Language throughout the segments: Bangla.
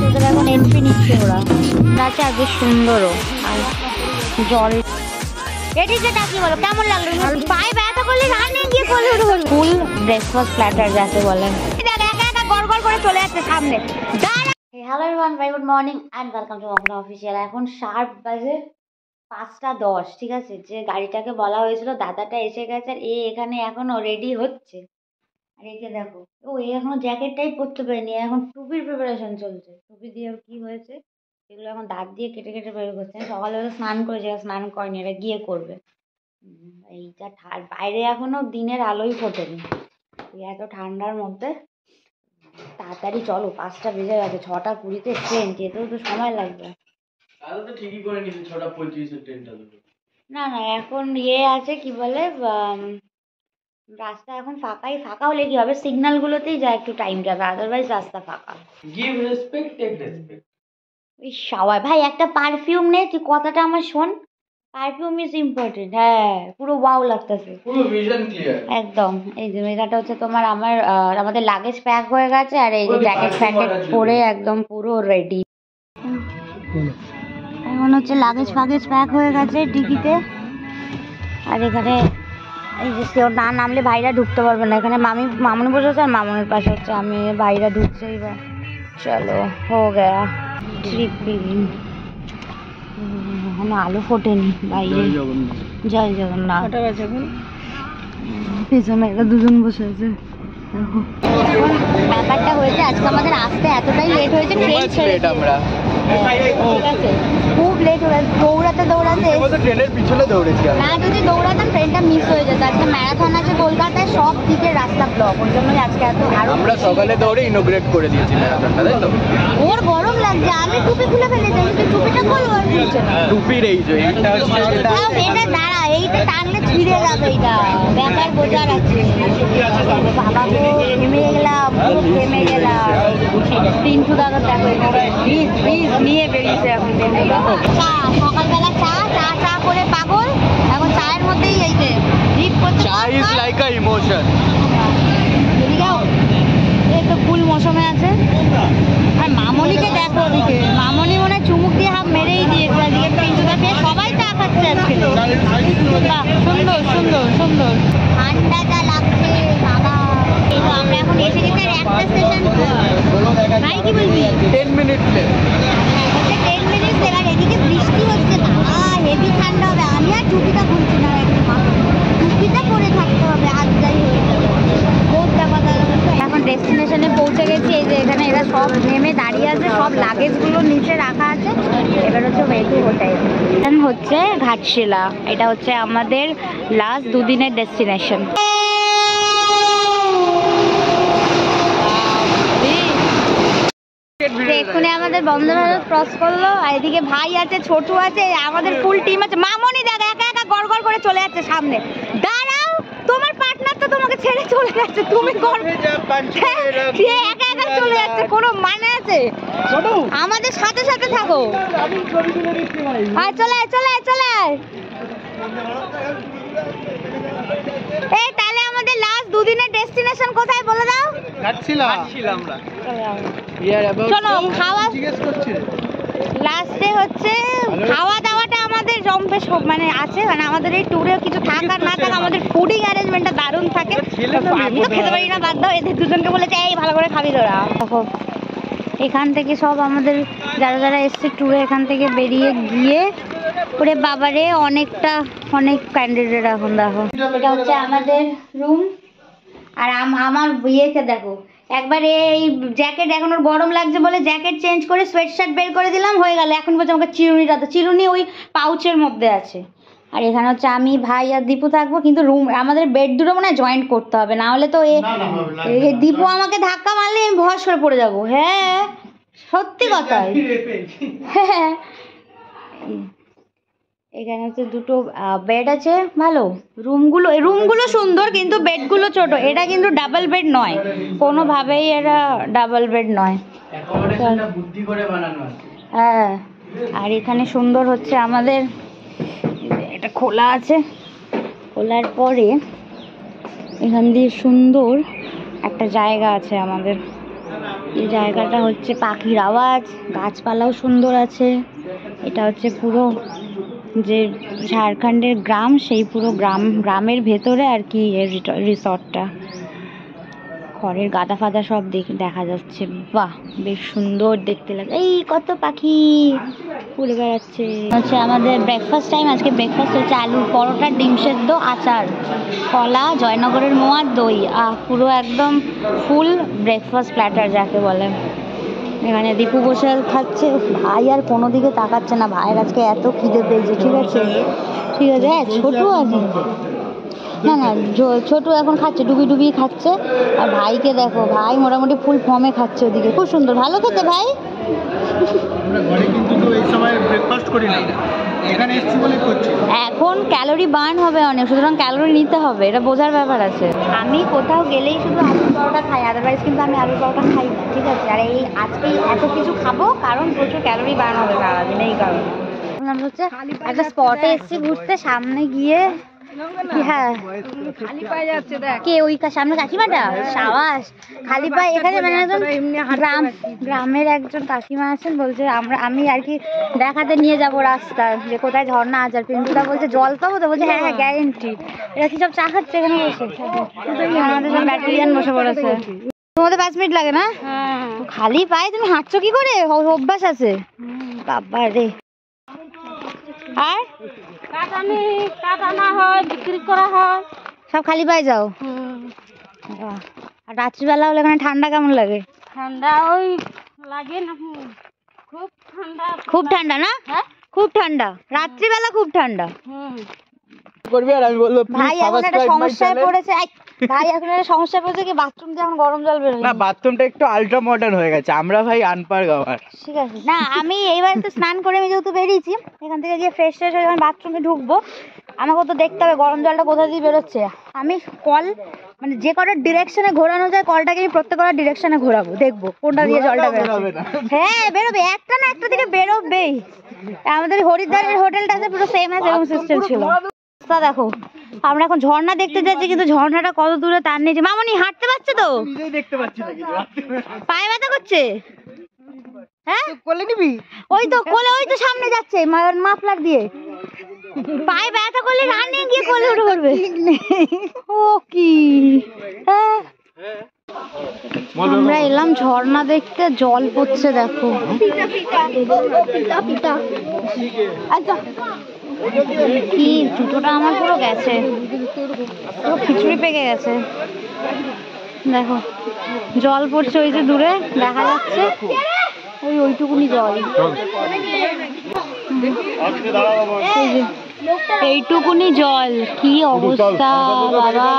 ওদের এখন এন্ট্রি নিচ্ছে ওরা, যাচ্ছে আর বেশ সুন্দরও। আর জল এটিটা কি বলো, কেমন লাগলো? পায়ে ব্যথা করলে রানে গিয়ে করলে ফুল ব্রেকফাস্ট প্ল্যাটার যাকে বলে, একা একা গড় গড় করে চলে যাচ্ছে সামনে। Hello everyone, very good morning and welcome to office official. এখন শার্প বাজে 5টা 10, ঠিক আছে? যে গাড়িটাকে বলা হয়েছিল দাদাটা এসে গেছে, আর এখানে এখনো রেডি হচ্ছে। আর একে দেখো, এ এখনো জ্যাকেটটাই পরতে পারেনি, এখন টুপির প্রিপারেশন চলছে। টুপি দিয়ে কি হয়েছে এগুলো এখন দাঁত দিয়ে কেটে কেটে বের করছে। সকালবেলা স্নান করেছে, স্নান করেনি, এটা গিয়ে করবে। এইটা বাইরে এখনো দিনের আলোই ফোটেনি, এত ঠান্ডার মধ্যে। তাড়াতাড়ি চলো, 5টা বেজে গেছে, 6টা 20-তে ট্রেন, যেতেও তো সময় লাগবে। ঠিকই করে নিয়েছি, 6টা 35-এর ট্রেনটা। না না, এখন আছে কি বলে, রাস্তা এখন ফাঁকা হলে কি হবে, সিগন্যাল গুলোতেই যা একটু টাইম যাবে, আদারওয়াইজ রাস্তা ফাঁকা। Give respect, take respect. ওই সবাই ভাই একটা পারফিউম নে, তুই কথাটা আমার শোন, পারফিউম ইজ ইম্পর্টেন্ট। হ্যাঁ, পুরো ওয়াও লাগতেছে, পুরো ভিশন ক্লিয়ার একদম। এই যে মেয়েটা হচ্ছে তোমার আমাদের লাগেজ প্যাক হয়ে গেছে, আর এই যে জ্যাকেট ফ্যাকেট পরে একদম পুরো রেডি। এখন হচ্ছে লাগেজ ফ্যাগেজ প্যাক হয়ে গেছে টিকিটে। আর এখানে এই যে কেউ না নামলে ভাইরা ঢুকতে পারবে না। এখানে মামুনি বসেছে, আর মামুনির পাশে হচ্ছে আমি, ভাইরা ঢুকছে। এবার চলো, হো গয়া ট্রিপ বিগিন। এখনো আলো ফোটেনি বাইরে। জয় জগন্নাথ। পেছনে এরা দুজন বসে আছে। ব্যাপারটা হয়েছে আজকে আমাদের আসতে এতটাই লেট হয়েছে, ট্রেন ছেড়ে আমরা, ঠিক আছে? খুব লেট হয়ে দৌড়াতে ট্রেনের পিছনে দৌড়েছি। না, যদি দৌড়াতাম ট্রেনটা মিস হয়ে যেত। আজকে ম্যারাথন আছে কলকাতায়, সব দিকে রাস্তা ব্লক, ওই জন্য আজকে এত। আর আমরা সকালে দৌড়ে ইনোগ্রেট করে দিয়েছি ম্যারাথনটা, তাই তো? ওর গরম লাগছে, আমি টুপি খুলে ফেলেছি, কিন্তু টুপিটা খুলবো আর খুলছে না। টুপির এই যে এটা দাঁড়া, এইটা টানলে ছিঁড়ে যাবে, এইটা ব্যাপার বোঝার আছে। বাবা গো, থেমে গেলাম। তিনটু দাদা দেখো ফ্রিজ নিয়ে বেরিয়েছে এখন। চা সকালবেলা চা করে পাগল, এখন চায়ের মধ্যেই এই যে ড্রিপ করছে। চা ইজ লাইক আ ইমোশন। এই তো ফুল মৌসুমে আছে। আর মামনিকে দেখো, ওদিকে মামনি মনে হয় চুমুক দিয়ে হাফ মেরেই দিয়েছে। আজকে পিন্টুদা পেয়ে সবাই চা খাচ্ছে আজকে। সুন্দর সুন্দর সুন্দর, ঠান্ডা যা লাগছে বাবা। এই তো আমরা এখন এসে গেছি আর একটা স্টেশন। ভাই কি বলবি? 10 মিনিট লেট। 10 minute late. আর এদিকে বৃষ্টি হচ্ছে, বাবা হেভি ঠান্ডা হবে। আমি আর টুপিটা খুলছি না, টুপিটা পরে থাকতে হবে, হাত যাই হয়ে যাবে। এখন ডেস্টিনেশনে পৌঁছে গেছি। এই যে এখানে এরা সব নেমে দাঁড়িয়ে আছে, সব লাগেজগুলো নিচে রাখা আছে। এবার হচ্ছে ওয়ে টু হোটেল, হচ্ছে ঘাটশিলা। এটা হচ্ছে আমাদের লাস্ট 2 দিনের ডেস্টিনেশন। এক্ষুনি আমাদের বন্দে ভারত ক্রস করলো, আর এদিকে ভাই আছে, ছোটু আছে, আমাদের ফুল টিম আছে। মামনি দাদা একা একা গড় গড় করে চলে যাচ্ছে সামনে। দাঁড়াও, তোমার পার্টনার তো তোমাকে ছেড়ে চলে যাচ্ছে, তুমি একা একা চলে যাচ্ছে, কোনো মানে আছে? আমাদের সাথে সাথে থাকো। চলে এই তাহলে আমাদের লাস্ট 2 দিনের ডেস্টিনেশন কোথায় বলে দাও? চলো খাওয়া লাস্টে হচ্ছে খাওয়া দাওয়াটা আমাদের জম্পে মানে আছে, মানে আমাদের এই ট্যুরে কিছু থাক আর না থাক, আমাদের ফুডিং অ্যারেঞ্জমেন্টটা দারুণ থাকে। আমি তো খেতে পারি না, বাদ দাও, এদের দুজনকে বলেছে এই ভালো করে খাবি তোরা। এখান থেকে সব আমাদের যারা এসছে ট্যুরে, এখান থেকে বেরিয়ে গিয়ে ওরে বাবারে অনেক ক্যান্ডিডেট। এখন দেখো, এটা হচ্ছে আমাদের রুম। আর আমার বিয়েকে দেখো, একবার এই জ্যাকেট, এখন ওর গরম লাগছে বলে জ্যাকেট চেঞ্জ করে সোয়েট শার্ট বের করে দিলাম, হয়ে গেল। এখন বলছে আমাকে চিরুনি ওই পাউচের মধ্যে আছে। আর এখানে হচ্ছে আমি, ভাই আর দীপু থাকবো, কিন্তু রুম আমাদের বেড দুটো মনে হয় জয়েন্ট করতে হবে, না হলে তো দীপু আমাকে ধাক্কা মারলে আমি ভস করে পড়ে যাবো। হ্যাঁ সত্যি কথাই। হ্যাঁ, এখানে হচ্ছে 2টো বেড আছে, ভালো। রুমগুলো সুন্দর, কিন্তু বেডগুলো ছোট। এটা কিন্তু ডাবল বেড নয়, কোনোভাবেই এটা ডাবল বেড নয়। হ্যাঁ, আর এখানে সুন্দর হচ্ছে আমাদের, এটা খোলা আছে, খোলার পরে এখান দিয়ে সুন্দর একটা জায়গা আছে আমাদের। এই জায়গাটা হচ্ছে পাখির আওয়াজ, গাছপালাও সুন্দর আছে। এটা হচ্ছে পুরো যে ঝাড়খণ্ডের গ্রাম, সেই পুরো গ্রামের ভেতরে আর কি রিসর্টটা। খড়ের গাদা ফাদা সব দেখা যাচ্ছে। বাহ, বেশ সুন্দর দেখতে লাগে। এই কত পাখি উড়ে বেড়াচ্ছে। হচ্ছে আমাদের ব্রেকফাস্ট টাইম। আজকে ব্রেকফাস্ট হচ্ছে আলুর পরোটা, ডিম সেদ্ধ, আচার, কলা, জয়নগরের মোয়া, দই। পুরো একদম ফুল ব্রেকফাস্ট প্ল্যাটার যাকে বলে। এখানে দীপু বসে খাচ্ছে। ভাই আর কোনো দিকে তাকাচ্ছে না। ভাইয়ের আজকে এত খিদে পেয়েছে। ঠিক আছে ঠিক আছে। হ্যাঁ, ছোটু আছে না না, ছোটু এখন খাচ্ছে, ডুবিয়ে খাচ্ছে। আর ভাইকে দেখো, ভাই মোটামুটি ফুল ফর্মে খাচ্ছে ওদিকে। খুব সুন্দর, ভালো খেতে ভাই। এখন ক্যালোরি বার্ন হবে অনেক, সুতরাং ক্যালোরি নিতে হবে, এটা বোঝার ব্যাপার আছে। আমি কোথাও গেলেই শুধু আলুর পরোটা খাই, আদারওয়াইজ কিন্তু আমি আলুর পরোটা খাই না। ঠিক আছে। আর এই আজকেই এত কিছু খাবো কারণ প্রচুর ক্যালোরি বার্ন হবে সারাদিন, এই কারণে। আমরা হচ্ছে একটা স্পটে এসেছি ঘুরতে, সামনে গিয়ে হ্যাঁ খালি পায়ে যাচ্ছে। দেখ কে ওই সামনে কাকিমাটা, সাবাস। খালি পায়ে এখানে মানে একজন গ্রামের একজন কাকিমা আছেন, বলছে আমি আর কি দেখাতে নিয়ে যাব রাস্তা যে কোথায় ঝর্ণা আছে। আর পিন্টুদা বলছে জল পাবো তো, বলছে হ্যাঁ হ্যাঁ গ্যারেন্টি। এরা কি সব চা খাচ্ছে এখানে বসে? আমাদের সব ব্যাটারিয়ান বসে পড়েছে। তোমাদের 5 মিনিট লাগে না? খালি পায়ে তুমি হাঁটছো কি করে? অভ্যাস আছে বাবা রে। আর কাটানো হয়, বিক্রি করা হয়, সব খালি পায়ে যাও। আর রাত্রিবেলা হলে এখানে ঠান্ডা কেমন লাগে? ঠান্ডা ওই লাগে না, খুব ঠান্ডা। খুব ঠান্ডা না? খুব ঠান্ডা রাত্রিবেলা, খুব ঠান্ডা। করবি আর আমি বলবো ভাই এখন একটা সমস্যায় পড়েছে। ভাই এখন একটা সমস্যায় পড়েছে কি, বাথরুম দিয়ে এখন গরম জল বের হয় না। বাথরুমটা একটু আল্ট্রা মডার্ন হয়ে গেছে, আমরা ভাই আনপার গাওয়ার। ঠিক আছে না, আমি এইবার তো স্নান করে আমি যেহেতু বেরিয়েছি, এখান থেকে গিয়ে ফ্রেশ হয়ে যখন বাথরুমে ঢুকবো, আমাকে তো দেখতে হবে গরম জলটা কোথা দিয়ে বেরোচ্ছে। আমি কল মানে যে কটার ডিরেকশনে ঘোরানো যায় কলটাকে আমি প্রত্যেক কটার ডিরেকশনে ঘোরাবো, দেখবো কোনটা দিয়ে জলটা বেরোবে। হ্যাঁ বেরোবে, একটা না একটা দিকে বেরোবেই। আমাদের হরিদ্বারের হোটেলটা আছে পুরো সেম এরকম সিস্টেম ছিল। দেখো আমরা এখন ঝর্ণা দেখতে যাচ্ছি, কিন্তু ঝর্ণাটা কত দূরে তার নিচে। মামনি হাঁটতে পারছে তো? পায়ে ব্যথা করছে? হ্যাঁ কোলে নিবি? ওই তো কোলে, ওই তো সামনে যাচ্ছে মাফলার দিয়ে। পায়ে ব্যথা করলে রানিং গিয়ে কোলে উঠে পড়বে। ও কি আমরা এলাম ঝর্ণা দেখতে, জল পড়ছে দেখো। কি জুতোটা আমার পুরো গেছে, পুরো খিচুড়ি পেকে গেছে। দেখো জল পড়ছে, ওই যে দূরে দেখা যাচ্ছে ওইটুকুনি জল। এইটুকুনি জল, কি অবস্থা বাবা।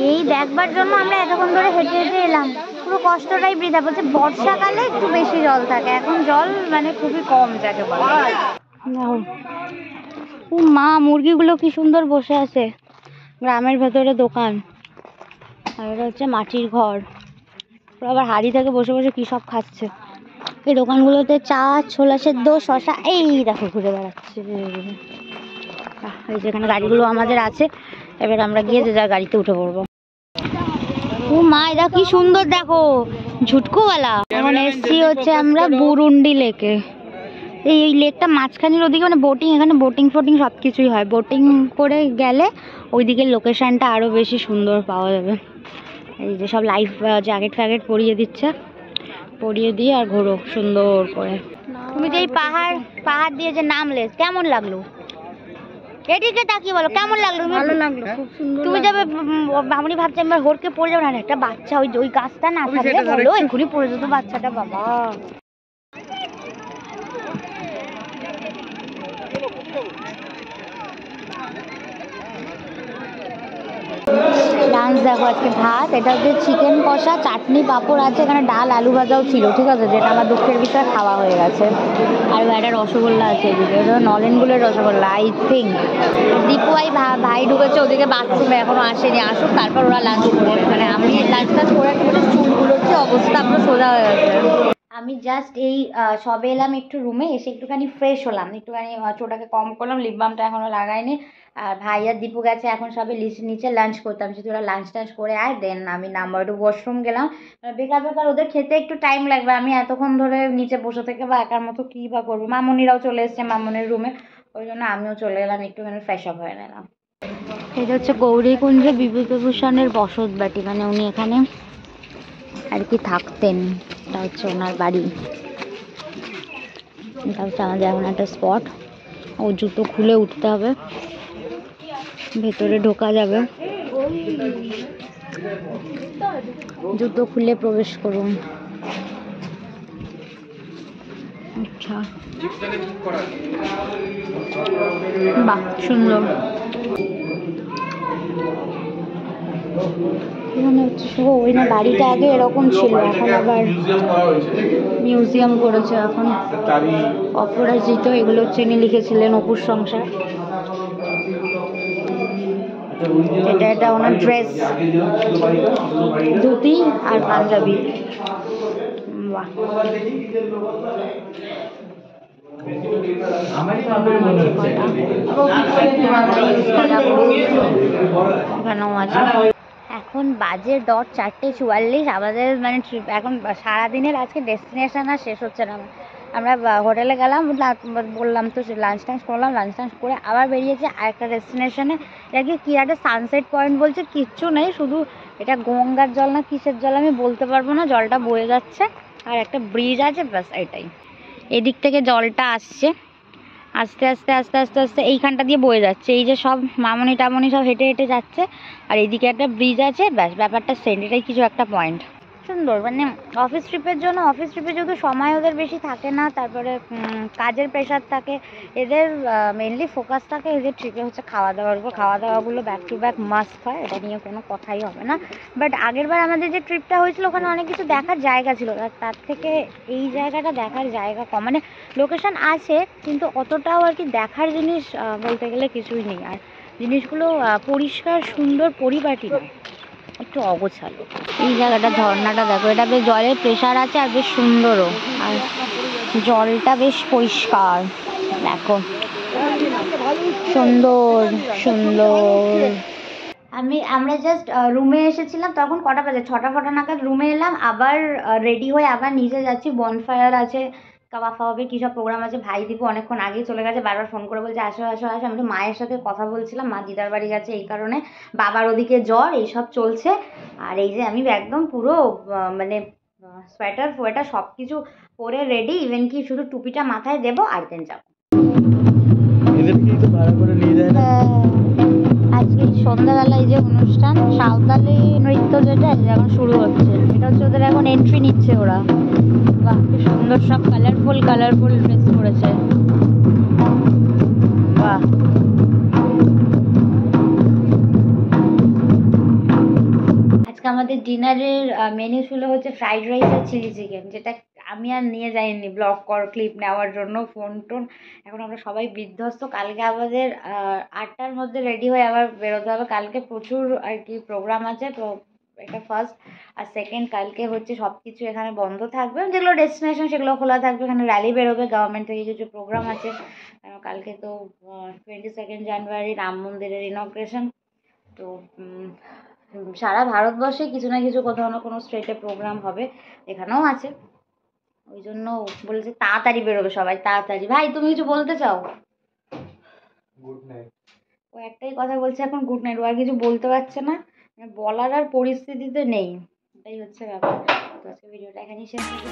এই দেখবার জন্য আমরা এতক্ষণ ধরে হেঁটে হেঁটে এলাম, পুরো কষ্টটাই বৃথা। বলছে বর্ষাকালে একটু বেশি জল থাকে, এখন জল মানে খুবই কম যাকে বলে। ও মা, মুরগিগুলো কি সুন্দর বসে আছে। গ্রামের ভেতরে দোকান, আর এটা হচ্ছে মাটির ঘর। আবার হাড়ি থেকে বসে বসে কি সব খাচ্ছে। এই দোকানগুলোতে চা, ছোলা সেদ্ধ, শশা, এই দেখো ঘুরে বেড়াচ্ছে। এই যেখানে গাড়িগুলো আমাদের আছে, এবার আমরা গিয়ে যে যার গাড়িতে উঠে পড়বো। ও মা, এটা কি সুন্দর দেখো, ঝুটকুওয়ালা। এখন এসছি হচ্ছে আমরা বুরুন্ডি লেকে। এই লেকটা মাঝখানের ওদিকে মানে বোটিং, এখানে বোটিং ফোটিং সব কিছুই হয়। বোটিং করে গেলে ওইদিকের লোকেশনটা আরও বেশি সুন্দর পাওয়া যাবে। এই যে সব লাইফ জ্যাকেট ফ্যাকেট পরিয়ে দিচ্ছে, পরিয়ে দিয়ে আর ঘোরো সুন্দর করে। তুমি যে এই পাহাড় দিয়ে যে নামলে কেমন লাগলো? এদিকে তাকিয়ে বলো কেমন লাগলো? ভালো লাগলো, খুব সুন্দর। তুমি যাবে মামনি ভাবছে আমরা হড়কে পড়ে যাবো না, একটা বাচ্চা ওই গাছটা না থাকলে বলো এক্ষুনি পড়ে যেত বাচ্চাটা। বাবা লাঞ্চ দেখো, আজকে ভাত, এটা হচ্ছে চিকেন কষা, চাটনি, পাঁপড় আছে, এখানে ডাল, আলু ভাজাও ছিল। ঠিক আছে, যেটা আমার দুঃখের ভিতরে খাওয়া হয়ে গেছে। আর একটা রসগোল্লা আছে এদিকে, এটা নলেনগুলের রসগোল্লা আই থিঙ্ক। দীপু ভাই ঢুকেছে ওদিকে বাথরুমে, এখনো আসেনি, আসুক তারপর ওরা লাঞ্চ করবে। মানে আমি লাঞ্চটা করে চুলগুলোর যে অবস্থা পুরো সোজা হয়ে গেছে। আমি জাস্ট এই সবে এলাম একটু রুমে, এসে একটুখানি ফ্রেশ হলাম, একটুখানি চোটাকে কম করলাম, লিপ বামটা এখনও লাগাইনি। আর ভাই আর দীপু গেছে এখন সবে নিচে লাঞ্চ করতাম, সে তোরা লাঞ্চ টাঞ্চ করে আয়, দেন আমি নাম্বার একটু ওয়াশরুম গেলাম। বেকার বেকার ওদের খেতে একটু টাইম লাগবে, আমি এতক্ষণ ধরে নিচে বসে থেকে বা একার মতো কী বা করবো। মামনিরাও চলে এসছে মামনির রুমে, ওই জন্য আমিও চলে এলাম, একটুখানি ফ্রেশ আপ হয়ে নিলাম। এটা হচ্ছে গৌরীকুঞ্জ বিভূতিভূষণের বসত বাটি, মানে উনি এখানে আর কি থাকতেন, এটা হচ্ছে ওনার বাড়ি। এটা হচ্ছে আমাদের এখন একটা স্পট। ও জুতো খুলে উঠতে হবে, ভেতরে ঢোকা যাবে, জুতো খুলে প্রবেশ করুন। আচ্ছা, বাহ সুন্দর। এখানে হচ্ছে ওই না বাড়িটা আগে এরকম ছিল, এখন আবার মিউজিয়াম করেছে। এখন অপরাজিত এগুলো হচ্ছে ইনি লিখেছিলেন, অপুর সংসার। এটা ওনার ড্রেস, ধুতি আর পাঞ্জাবি। বাহ, এখানেও আছে। এখন বাজে ডট 4:44। আমাদের মানে ট্রিপ এখন সারাদিনের আজকে ডেস্টিনেশন আর শেষ হচ্ছে না। আমরা হোটেলে গেলাম, বললাম তো লাঞ্চ টাঞ্চ করলাম, লাঞ্চ টাঞ্চ করে আবার বেরিয়েছি আরেকটা ডেস্টিনেশনে। এটা কি একটা সানসেট পয়েন্ট বলছে, কিচ্ছু নেই, শুধু এটা গঙ্গার জল না কিসের জল আমি বলতে পারবো না, জলটা বয়ে যাচ্ছে আর একটা ব্রিজ আছে, ব্যাস এটাই। এদিক থেকে জলটা আসছে আস্তে আস্তে আস্তে আস্তে আস্তে এইখানটা দিয়ে বয়ে যাচ্ছে, এই যে সব মামনি টামনি সব হেঁটে হেঁটে যাচ্ছে, আর এইদিকে একটা ব্রিজ আছে, ব্যাস ব্যাপারটা সেন্ট। এটাই কিছু একটা পয়েন্ট, সুন্দর। মানে অফিস ট্রিপের জন্য, অফিস ট্রিপে যেহেতু সময় ওদের বেশি থাকে না, তারপরে কাজের প্রেশার থাকে, এদের মেনলি ফোকাস থাকে এদের ট্রিপে হচ্ছে খাওয়া দাওয়ার উপর। খাওয়া দাওয়াগুলো ব্যাক টু ব্যাক মাস্ট হয়, এটা নিয়ে কোনো কথাই হবে না। বাট আগেরবার আমাদের যে ট্রিপটা হয়েছিল ওখানে অনেক কিছু দেখার জায়গা ছিল, তার থেকে এই জায়গাটা দেখার জায়গা কম। মানে লোকেশন আছে কিন্তু অতটাও আর কি দেখার জিনিস বলতে গেলে কিছুই নেই। আর জিনিসগুলো পরিষ্কার সুন্দর পরিপাটি না, একটু অগোছালো। এই জায়গাটা ঝর্ণাটা দেখো, এটা বেশ জলের প্রেশার আছে আর বেশ সুন্দরও, আর জলটা বেশ পরিষ্কার দেখো, সুন্দর সুন্দর। আমরা জাস্ট রুমে এসেছিলাম, তখন কটা বাজে 6টা ফটা নাগাদ রুমে এলাম, আবার রেডি হয়ে আবার নিচে যাচ্ছি। বনফায়ার আছে, কাবাব ফাবাবের কী সব প্রোগ্রাম আছে। ভাই দীপু অনেকক্ষণ আগেই চলে গেছে, বারবার ফোন করে বলছে আসো আসো আসো। আমি তো মায়ের সাথে কথা বলছিলাম, মা দিদার বাড়ি গেছে এই কারণে, বাবার ওদিকে জ্বর, এইসব চলছে। আর এই যে আমি একদম পুরো মানে সোয়েটার ফোয়েটার সব কিছু পরে রেডি, ইভেন কি শুধু টুপিটা মাথায় দেবো আর দেন যাবো। আজকে সন্ধ্যাবেলায় যে অনুষ্ঠান সাঁওতালি নৃত্য যেটা এখন শুরু হচ্ছে, এটা হচ্ছে ওদের এখন এন্ট্রি নিচ্ছে ওরা। বাহ, কি সুন্দর, সব কালারফুল কালারফুল ড্রেস পরেছে, বাহ। আজকে আমাদের ডিনারের মেনু ছিল হচ্ছে ফ্রাইড রাইস আর চিলি চিকেন, যেটা আমি আর নিয়ে যাইনি ব্লগ ক্লিপ নেওয়ার জন্য, ফোন টোন। এখন আমরা সবাই বিধ্বস্ত। কালকে আমাদের 8টার মধ্যে রেডি হয়ে আবার বেরোতে হবে। কালকে প্রচুর আর কি প্রোগ্রাম আছে, তো এটা ফার্স্ট। আর সেকেন্ড, কালকে হচ্ছে সব কিছু এখানে বন্ধ থাকবে, যেগুলো ডেস্টিনেশন সেগুলো খোলা থাকবে। এখানে র্যালি বেরোবে, গভর্নমেন্ট থেকে কিছু প্রোগ্রাম আছে। কালকে তো 22 জানুয়ারি রাম মন্দিরের ইনগ্রেশন, তো সারা ভারতবর্ষে কিছু না কিছু কোথাও না কোনো স্টেটে প্রোগ্রাম হবে, এখানেও আছে। ওই জন্য বলেছে তাড়াতাড়ি বেরোবে সবাই, তাড়াতাড়ি। ভাই তুমি কিছু বলতে চাও? Good night. ও একটাই কথা বলছে এখন, গুড নাইট। ও আর কিছু বলতে পারছে না, বলার আর পরিস্থিতিতে নেই, এটাই হচ্ছে ব্যাপার। তো আজকে ভিডিওটা এখানেই শেষ করছি।